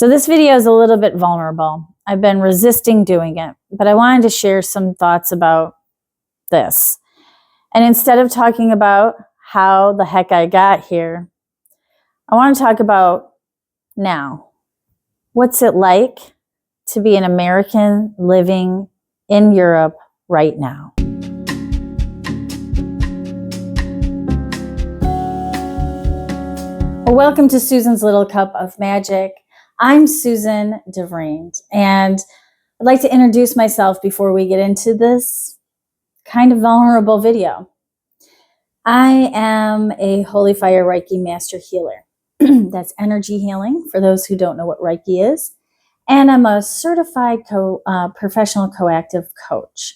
So this video is a little bit vulnerable. I've been resisting doing it, but I wanted to share some thoughts about this. And instead of talking about how the heck I got here, I want to talk about now. What's it like to be an American living in Europe right now? Well, welcome to Susan's Little Cup of Magic. I'm Susan Vriend, and I'd like to introduce myself before we get into this kind of vulnerable video. I am a Holy Fire Reiki Master healer. That's energy healing, for those who don't know what Reiki is. And I'm a certified professional coactive coach.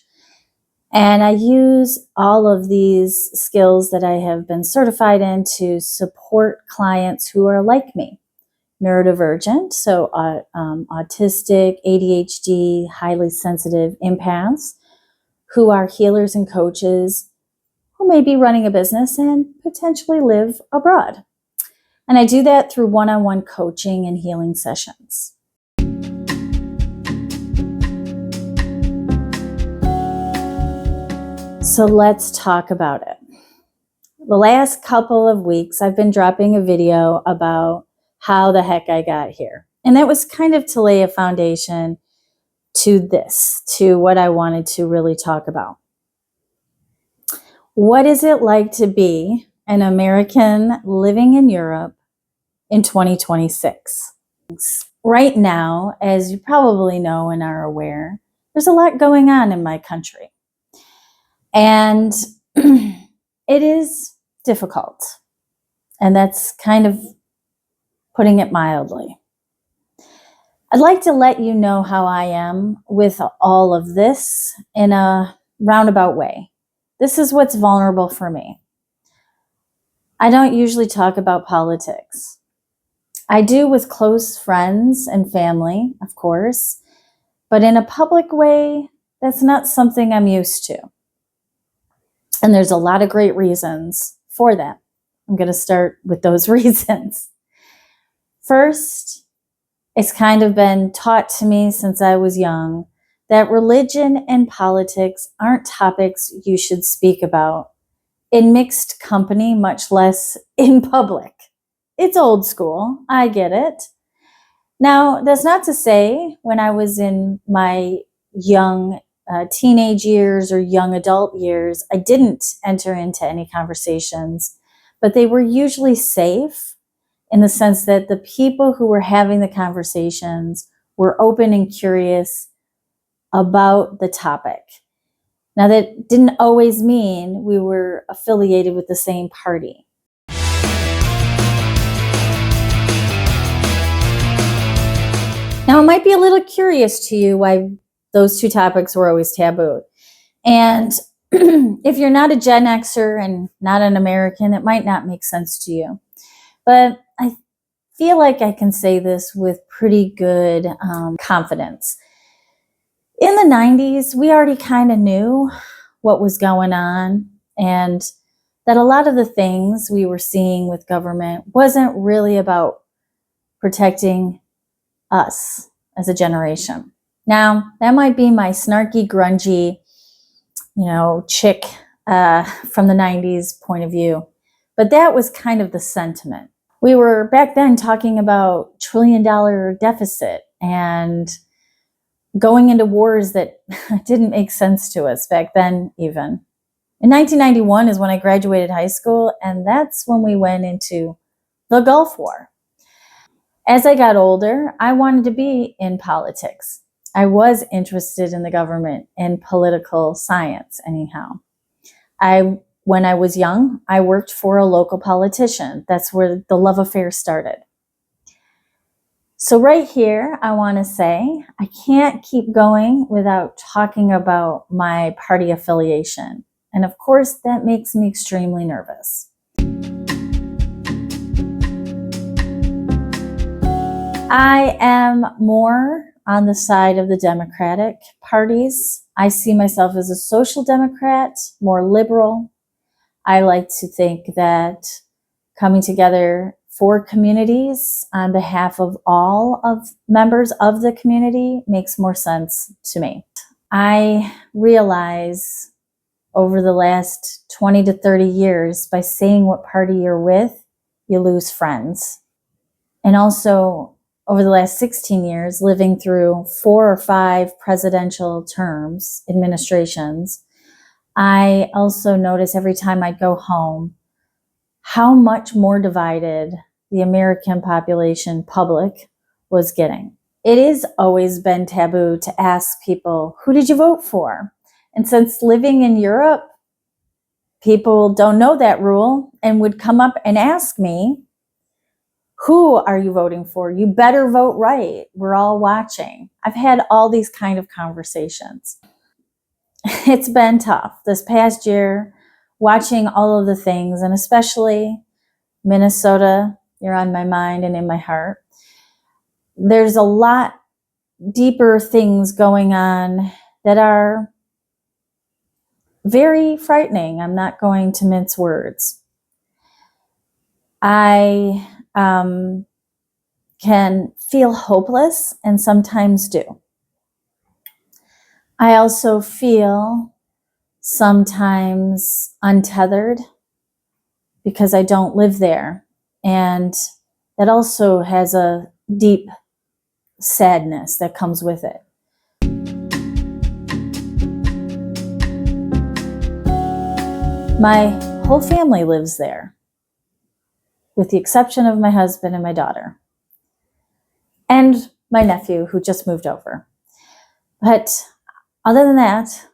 And I use all of these skills that I have been certified in to support clients who are like me. Neurodivergent, so autistic, ADHD, highly sensitive empaths, who are healers and coaches who may be running a business and potentially live abroad. And I do that through one-on-one coaching and healing sessions. So let's talk about it. The last couple of weeks, I've been dropping a video about how the heck I got here. And that was kind of to lay a foundation to what I wanted to really talk about. What is it like to be an American living in Europe in 2026? Right now, as you probably know and are aware, there's a lot going on in my country. And it is difficult. And that's kind of putting it mildly. I'd like to let you know how I am with all of this in a roundabout way. This is what's vulnerable for me. I don't usually talk about politics. I do with close friends and family, of course, but in a public way, that's not something I'm used to. And there's a lot of great reasons for that. I'm going to start with those reasons. First, it's kind of been taught to me since I was young that religion and politics aren't topics you should speak about in mixed company, much less in public. It's old school. I get it. Now, that's not to say when I was in my young teenage years or young adult years, I didn't enter into any conversations, but they were usually safe in the sense that the people who were having the conversations were open and curious about the topic. Now, that didn't always mean we were affiliated with the same party. Now, it might be a little curious to you why those two topics were always taboo. And if you're not a Gen Xer and not an American, it might not make sense to you. But I feel like I can say this with pretty good confidence. In the 90s, we already kind of knew what was going on, and that a lot of the things we were seeing with government wasn't really about protecting us as a generation. Now, that might be my snarky, grungy, chick from the 90s point of view, but that was kind of the sentiment. We were back then talking about $1 trillion deficit and going into wars that didn't make sense to us back then even. In 1991 is when I graduated high school, and that's when we went into the Gulf War. As I got older, I wanted to be in politics. I was interested in the government and political science anyhow. When I was young, I worked for a local politician. That's where the love affair started. So right here, I want to say, I can't keep going without talking about my party affiliation. And of course, that makes me extremely nervous. I am more on the side of the Democratic parties. I see myself as a social democrat, more liberal. I like to think that coming together for communities on behalf of all of members of the community makes more sense to me. I realize over the last 20 to 30 years, by saying what party you're with, you lose friends. And also over the last 16 years, living through 4 or 5 presidential terms, administrations, I also notice every time I go home how much more divided the American population public was getting. It has always been taboo to ask people, who did you vote for? And since living in Europe, people don't know that rule and would come up and ask me, who are you voting for? You better vote right. We're all watching. I've had all these kind of conversations. It's been tough this past year, watching all of the things, and especially Minnesota, you're on my mind and in my heart. There's a lot deeper things going on that are very frightening. I'm not going to mince words. I can feel hopeless and sometimes do. I also feel sometimes untethered because I don't live there. And that also has a deep sadness that comes with it. My whole family lives there, with the exception of my husband and my daughter, and my nephew who just moved over. But other than that,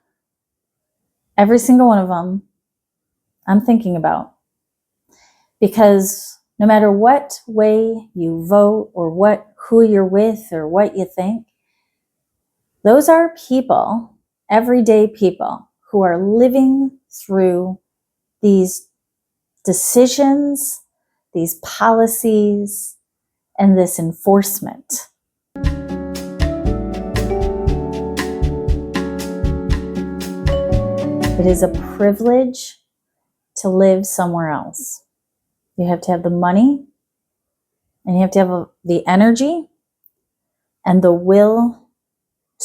every single one of them I'm thinking about. Because no matter what way you vote or who you're with or what you think, those are people, everyday people, who are living through these decisions, these policies, and this enforcement. It is a privilege to live somewhere else. You have to have the money, and you have to have the energy and the will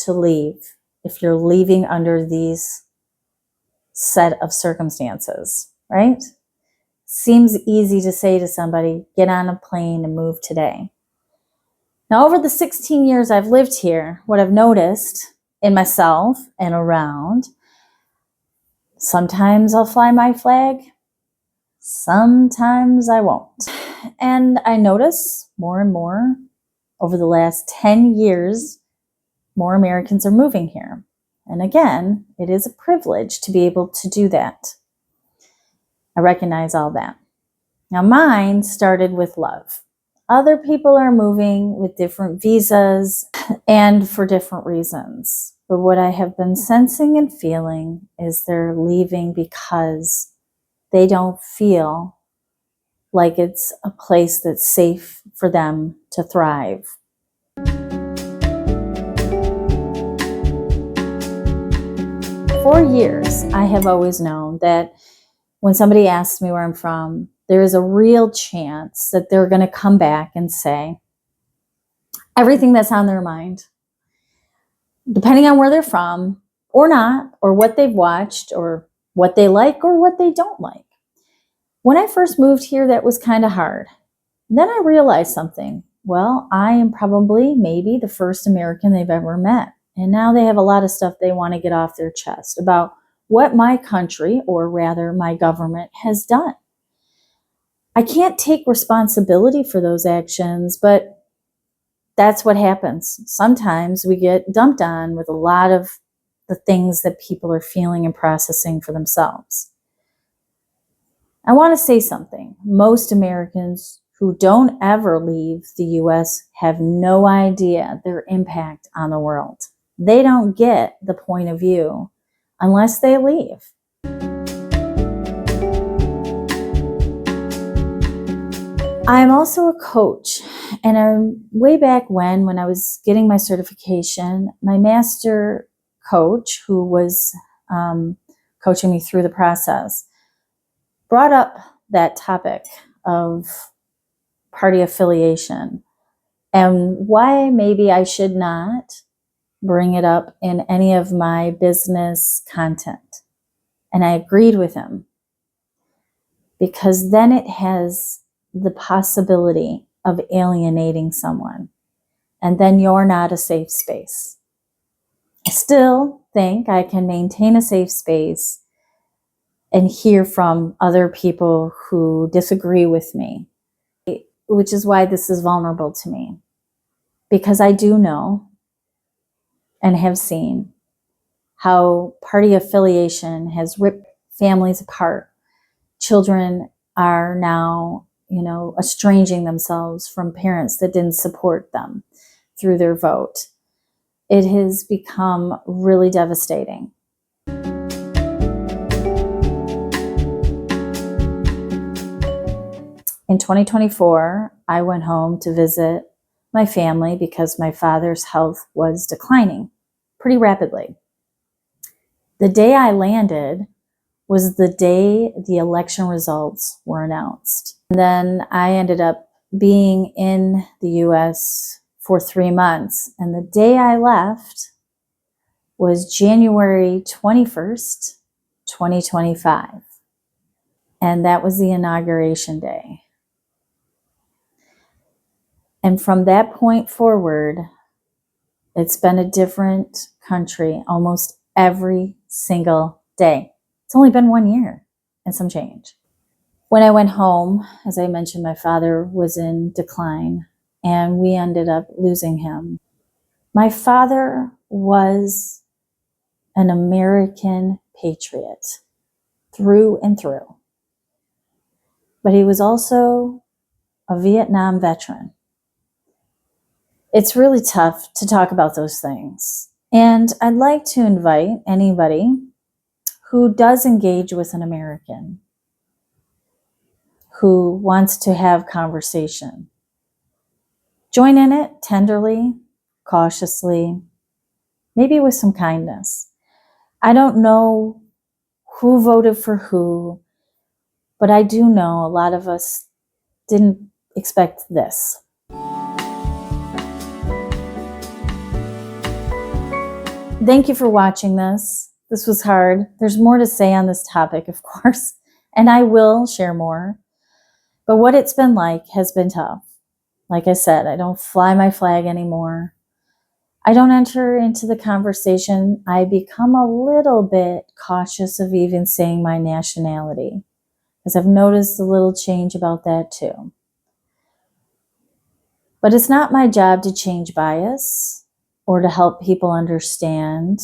to leave if you're leaving under these set of circumstances, right? Seems easy to say to somebody, get on a plane and move today. Now, over the 16 years I've lived here, what I've noticed in myself and around, sometimes I'll fly my flag, sometimes I won't. And I notice more and more over the last 10 years, more Americans are moving here. And again, it is a privilege to be able to do that. I recognize all that. Now, mine started with love. Other people are moving with different visas and for different reasons. But what I have been sensing and feeling is they're leaving because they don't feel like it's a place that's safe for them to thrive. For years, I have always known that when somebody asks me where I'm from, there is a real chance that they're going to come back and say everything that's on their mind, depending on where they're from or not, or what they've watched, or what they like or what they don't like. When I first moved here, that was kind of hard. Then I realized something. Well, I am probably maybe the first American they've ever met. And now they have a lot of stuff they want to get off their chest about what my country, or rather my government, has done. I can't take responsibility for those actions, but that's what happens. Sometimes we get dumped on with a lot of the things that people are feeling and processing for themselves. I want to say something. Most Americans who don't ever leave the US have no idea their impact on the world. They don't get the point of view unless they leave. I'm also a coach, and way back when I was getting my certification, my master coach, who was coaching me through the process, brought up that topic of party affiliation and why maybe I should not bring it up in any of my business content. And I agreed with him because then it has the possibility of alienating someone. And then you're not a safe space. I still think I can maintain a safe space and hear from other people who disagree with me, which is why this is vulnerable to me. Because I do know and have seen how party affiliation has ripped families apart. Children are now, estranging themselves from parents that didn't support them through their vote. It has become really devastating. In 2024, I went home to visit my family because my father's health was declining pretty rapidly. The day I landed was the day the election results were announced. And then I ended up being in the US for 3 months. And the day I left was January 21st, 2025. And that was the inauguration day. And from that point forward, it's been a different country almost every single day. It's only been 1 year and some change. When I went home, as I mentioned, my father was in decline and we ended up losing him. My father was an American patriot through and through, but he was also a Vietnam veteran. It's really tough to talk about those things. And I'd like to invite anybody who does engage with an American, who wants to have conversation. Join in it tenderly, cautiously, maybe with some kindness. I don't know who voted for who, but I do know a lot of us didn't expect this. Thank you for watching this. This was hard. There's more to say on this topic, of course, and I will share more. But what it's been like has been tough. Like I said, I don't fly my flag anymore. I don't enter into the conversation. I become a little bit cautious of even saying my nationality, because I've noticed a little change about that too. But it's not my job to change bias or to help people understand.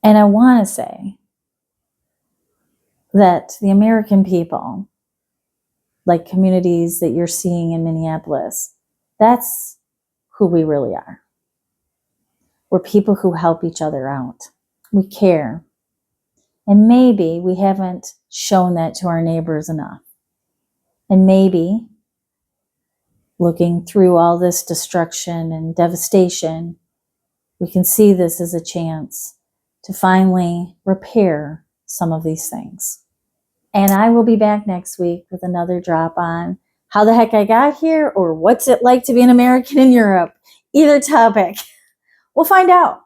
And I want to say that the American people, like communities that you're seeing in Minneapolis, that's who we really are. We're people who help each other out. We care. And maybe we haven't shown that to our neighbors enough. And maybe looking through all this destruction and devastation, we can see this as a chance to finally repair some of these things. And I will be back next week with another drop on how the heck I got here or what's it like to be an American in Europe. Either topic. We'll find out.